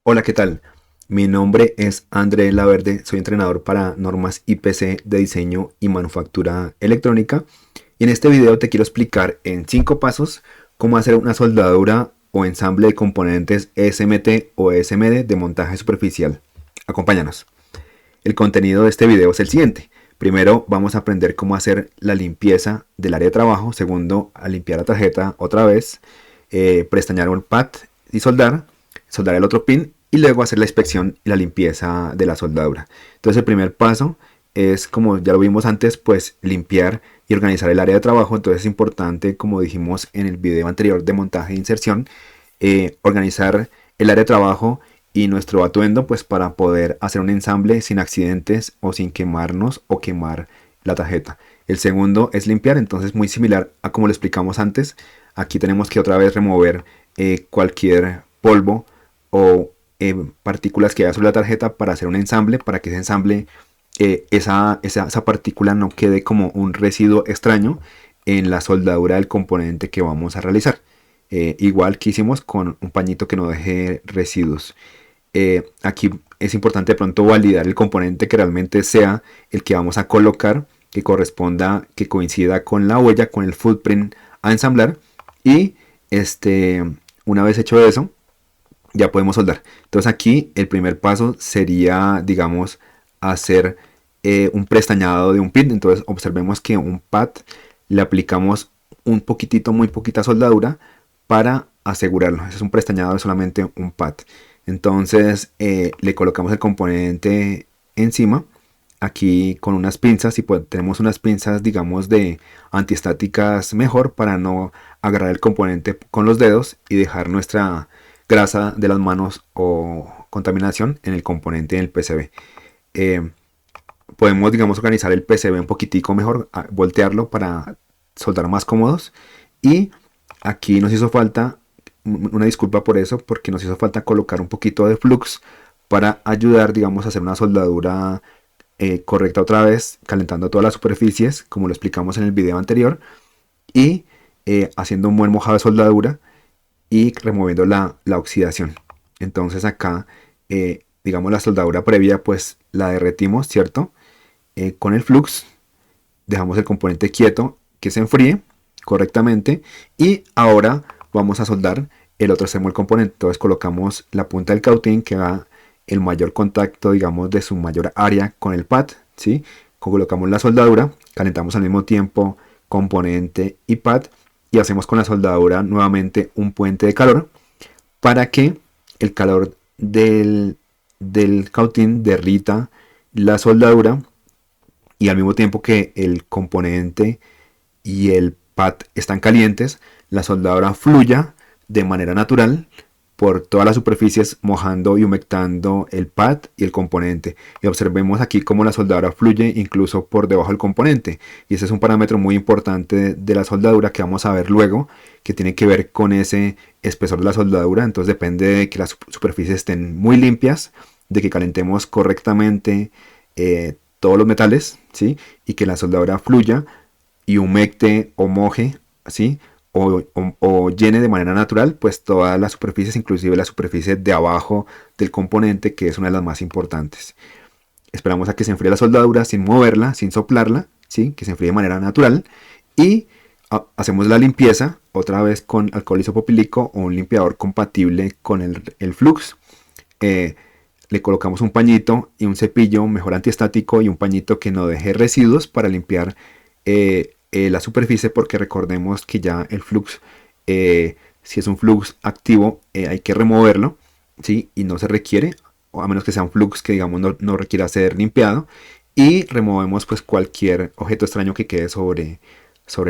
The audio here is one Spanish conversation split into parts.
Hola, ¿qué tal? Mi nombre es André Laverde, soy entrenador para normas IPC de diseño y manufactura electrónica y en este video te quiero explicar en 5 pasos cómo hacer una soldadura o ensamble de componentes SMT o SMD de montaje superficial. Acompáñanos. El contenido de este video es el siguiente. Primero vamos a aprender cómo hacer la limpieza del área de trabajo. Segundo, a limpiar la tarjeta otra vez, prestañar un pad y soldar el otro pin y luego hacer la inspección y la limpieza de la soldadura. Entonces el primer paso es, como ya lo vimos antes, pues limpiar y organizar el área de trabajo. Entonces es importante, como dijimos en el video anterior de montaje e inserción, organizar el área de trabajo y nuestro atuendo, pues para poder hacer un ensamble sin accidentes o sin quemarnos o quemar la tarjeta. El segundo es limpiar, entonces muy similar a como lo explicamos antes. Aquí tenemos que otra vez remover cualquier polvo o partículas que haya sobre la tarjeta para hacer un ensamble, para que ese ensamble, esa partícula no quede como un residuo extraño en la soldadura del componente que vamos a realizar. Igual que hicimos con un pañito que no deje residuos. Aquí es importante de pronto validar el componente que realmente sea el que vamos a colocar, que corresponda, que coincida con la huella, con el footprint a ensamblar. Y una vez hecho eso, ya podemos soldar. Entonces aquí el primer paso sería, digamos, hacer un prestañado de un pin. Entonces observemos que un pad le aplicamos un poquitito, muy poquita soldadura para asegurarlo. Ese es un prestañado de solamente un pad. Entonces le colocamos el componente encima. Aquí con unas pinzas, y pues tenemos unas pinzas, digamos, de antiestáticas mejor para no agarrar el componente con los dedos y dejar nuestra grasa de las manos o contaminación en el componente en el PCB. Eh, Podemos, digamos, organizar el PCB un poquitico mejor, voltearlo para soldar más cómodos. Y aquí nos hizo falta, una disculpa por eso, porque nos hizo falta colocar un poquito de flux para ayudar, digamos, a hacer una soldadura correcta otra vez, calentando todas las superficies, como lo explicamos en el video anterior, y haciendo un buen mojado de soldadura y removiendo la oxidación. Entonces acá, digamos, la soldadura previa, pues la derretimos, ¿cierto? Con el flux, dejamos el componente quieto, que se enfríe correctamente, y ahora vamos a soldar el otro extremo del componente. Entonces colocamos la punta del cautín que haga el mayor contacto, digamos, de su mayor área con el pad, ¿sí? Colocamos la soldadura, calentamos al mismo tiempo componente y pad, y hacemos con la soldadura nuevamente un puente de calor para que el calor del cautín derrita la soldadura, y al mismo tiempo que el componente y el pad están calientes, la soldadura fluya de manera natural por todas las superficies, mojando y humectando el pad y el componente. Y observemos aquí cómo la soldadura fluye incluso por debajo del componente. Y ese es un parámetro muy importante de la soldadura que vamos a ver luego, que tiene que ver con ese espesor de la soldadura. Entonces depende de que las superficies estén muy limpias, de que calentemos correctamente todos los metales, ¿sí? Y que la soldadura fluya y humecte o moje, ¿sí? O llene de manera natural pues todas las superficies, inclusive la superficie de abajo del componente, que es una de las más importantes. Esperamos a que se enfríe la soldadura sin moverla, sin soplarla, ¿sí? Que se enfríe de manera natural, y hacemos la limpieza otra vez con alcohol isopropílico o un limpiador compatible con el flux. Le colocamos un pañito y un cepillo mejor antiestático y un pañito que no deje residuos para limpiar la superficie, porque recordemos que ya el flux, si es un flux activo, hay que removerlo, ¿sí? Y no se requiere, o a menos que sea un flux que, digamos, no requiera ser limpiado, y removemos pues cualquier objeto extraño que quede sobre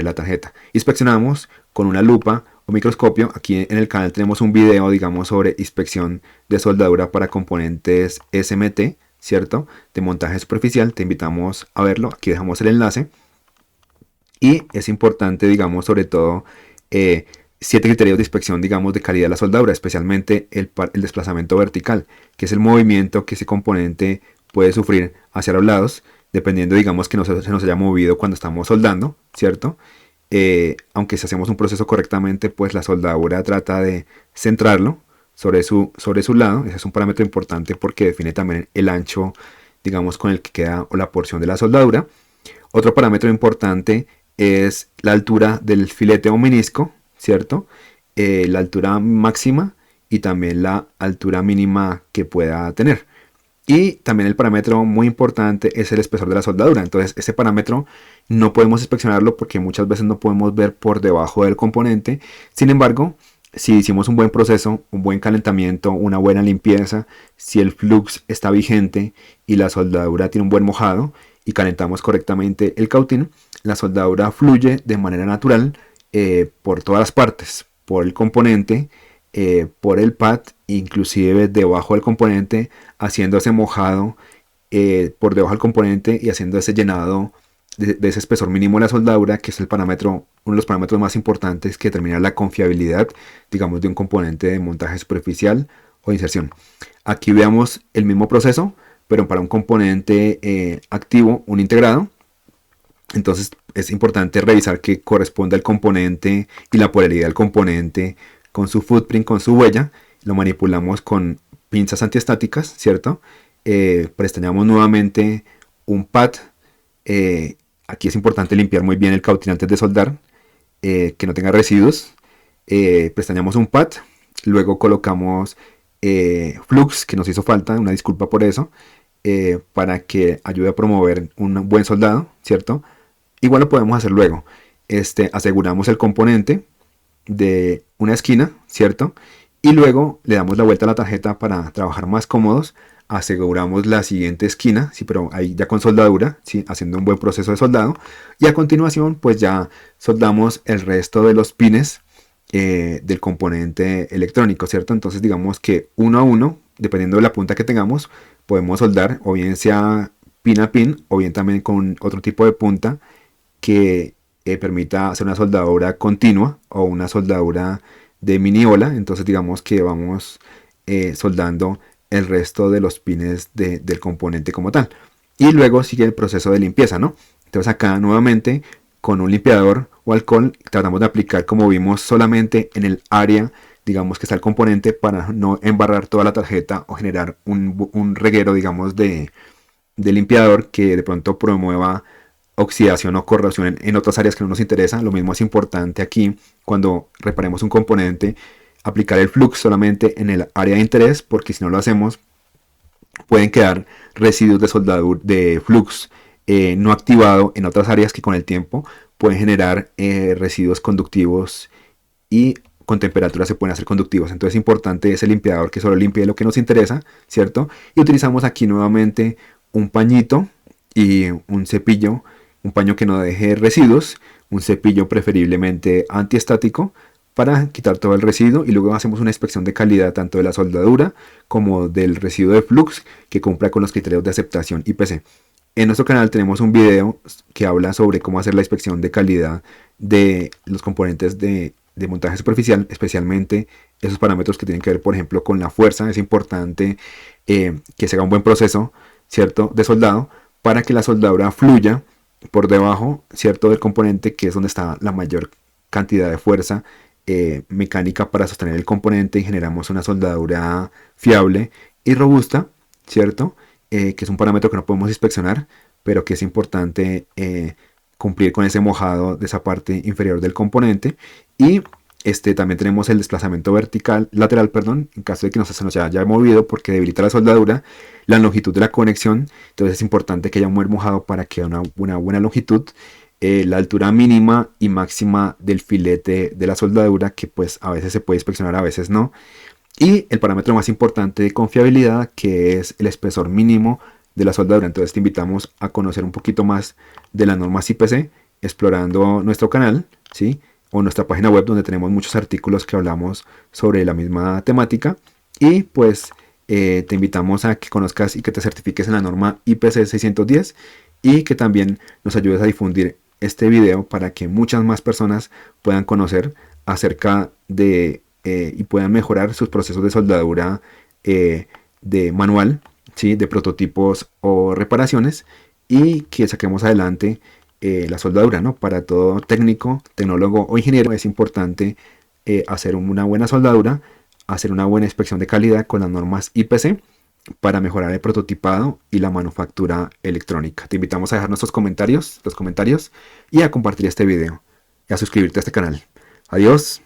la tarjeta. Inspeccionamos con una lupa o microscopio. Aquí en el canal tenemos un video, digamos, sobre inspección de soldadura para componentes SMT, ¿cierto? De montaje superficial. Te invitamos a verlo. Aquí dejamos el enlace. Y es importante, digamos, sobre todo, 7 criterios de inspección, digamos, de calidad de la soldadura, especialmente el desplazamiento vertical, que es el movimiento que ese componente puede sufrir hacia los lados, dependiendo, digamos, que no se nos haya movido cuando estamos soldando, ¿cierto? Aunque si hacemos un proceso correctamente, pues la soldadura trata de centrarlo, sobre su lado. Ese es un parámetro importante porque define también el ancho, digamos, con el que queda o la porción de la soldadura. Otro parámetro importante es la altura del filete o menisco, ¿cierto? La altura máxima y también la altura mínima que pueda tener. Y también el parámetro muy importante es el espesor de la soldadura. Entonces ese parámetro no podemos inspeccionarlo porque muchas veces no podemos ver por debajo del componente. Sin embargo, si hicimos un buen proceso, un buen calentamiento, una buena limpieza, si el flux está vigente y la soldadura tiene un buen mojado y calentamos correctamente el cautín, la soldadura fluye de manera natural por todas las partes, por el componente, por el pad, inclusive debajo del componente, haciendo ese mojado por debajo del componente y haciendo ese llenado de ese espesor mínimo de la soldadura, que es el parámetro, uno de los parámetros más importantes que determina la confiabilidad, digamos, de un componente de montaje superficial o inserción. Aquí veamos el mismo proceso, pero para un componente activo, un integrado. Entonces es importante revisar que corresponde al componente y la polaridad del componente con su footprint, con su huella. Lo manipulamos con pinzas antiestáticas, ¿cierto? Pestañamos nuevamente un pad. Aquí es importante limpiar muy bien el cautín antes de soldar, que no tenga residuos. Pestañamos un pad, luego colocamos flux, que nos hizo falta, una disculpa por eso, para que ayude a promover un buen soldado, ¿cierto? Igual lo podemos hacer luego. Aseguramos el componente de una esquina, ¿cierto? Y luego le damos la vuelta a la tarjeta para trabajar más cómodos. Aseguramos la siguiente esquina, sí, pero ahí ya con soldadura, ¿sí? Haciendo un buen proceso de soldado. Y a continuación, pues ya soldamos el resto de los pines del componente electrónico, ¿cierto? Entonces digamos que uno a uno, dependiendo de la punta que tengamos, podemos soldar, o bien sea pin a pin, o bien también con otro tipo de punta que permita hacer una soldadura continua o una soldadura de mini ola. Entonces digamos que vamos soldando el resto de los pines del componente como tal. Y luego sigue el proceso de limpieza, ¿no? Entonces acá nuevamente con un limpiador o alcohol tratamos de aplicar, como vimos, solamente en el área, digamos, que está el componente, para no embarrar toda la tarjeta o generar un reguero, digamos, de limpiador que de pronto promueva oxidación o corrosión en otras áreas que no nos interesa. Lo mismo es importante aquí cuando reparemos un componente, aplicar el flux solamente en el área de interés, porque si no lo hacemos pueden quedar residuos de soldadura, de flux no activado en otras áreas que con el tiempo pueden generar residuos conductivos y con temperatura se pueden hacer conductivos. Entonces es importante ese limpiador que solo limpie lo que nos interesa, ¿cierto? Y utilizamos aquí nuevamente un pañito y un cepillo, un paño que no deje residuos, un cepillo preferiblemente antiestático para quitar todo el residuo, y luego hacemos una inspección de calidad tanto de la soldadura como del residuo de flux que cumpla con los criterios de aceptación IPC. En nuestro canal tenemos un video que habla sobre cómo hacer la inspección de calidad de los componentes de montaje superficial, especialmente esos parámetros que tienen que ver, por ejemplo, con la fuerza. Es importante que se haga un buen proceso, ¿cierto?, de soldado, para que la soldadura fluya por debajo, ¿cierto?, del componente, que es donde está la mayor cantidad de fuerza mecánica para sostener el componente, y generamos una soldadura fiable y robusta, ¿cierto?, que es un parámetro que no podemos inspeccionar, pero que es importante cumplir con ese mojado de esa parte inferior del componente. Y también tenemos el desplazamiento lateral, en caso de que se nos haya movido, porque debilita la soldadura, la longitud de la conexión. Entonces es importante que haya un buen mojado para que haya una buena longitud. La altura mínima y máxima del filete de la soldadura, que pues a veces se puede inspeccionar, a veces no. Y el parámetro más importante de confiabilidad, que es el espesor mínimo de la soldadura. Entonces te invitamos a conocer un poquito más de las normas IPC explorando nuestro canal, ¿sí?, o nuestra página web, donde tenemos muchos artículos que hablamos sobre la misma temática. Y pues te invitamos a que conozcas y que te certifiques en la norma IPC 610, y que también nos ayudes a difundir este video para que muchas más personas puedan conocer acerca de y puedan mejorar sus procesos de soldadura de manual, ¿sí?, de prototipos o reparaciones, y que saquemos adelante la soldadura, ¿no? Para todo técnico, tecnólogo o ingeniero es importante hacer una buena soldadura, hacer una buena inspección de calidad con las normas IPC para mejorar el prototipado y la manufactura electrónica. Te invitamos a dejar nuestros comentarios, los comentarios y a compartir este video y a suscribirte a este canal. Adiós.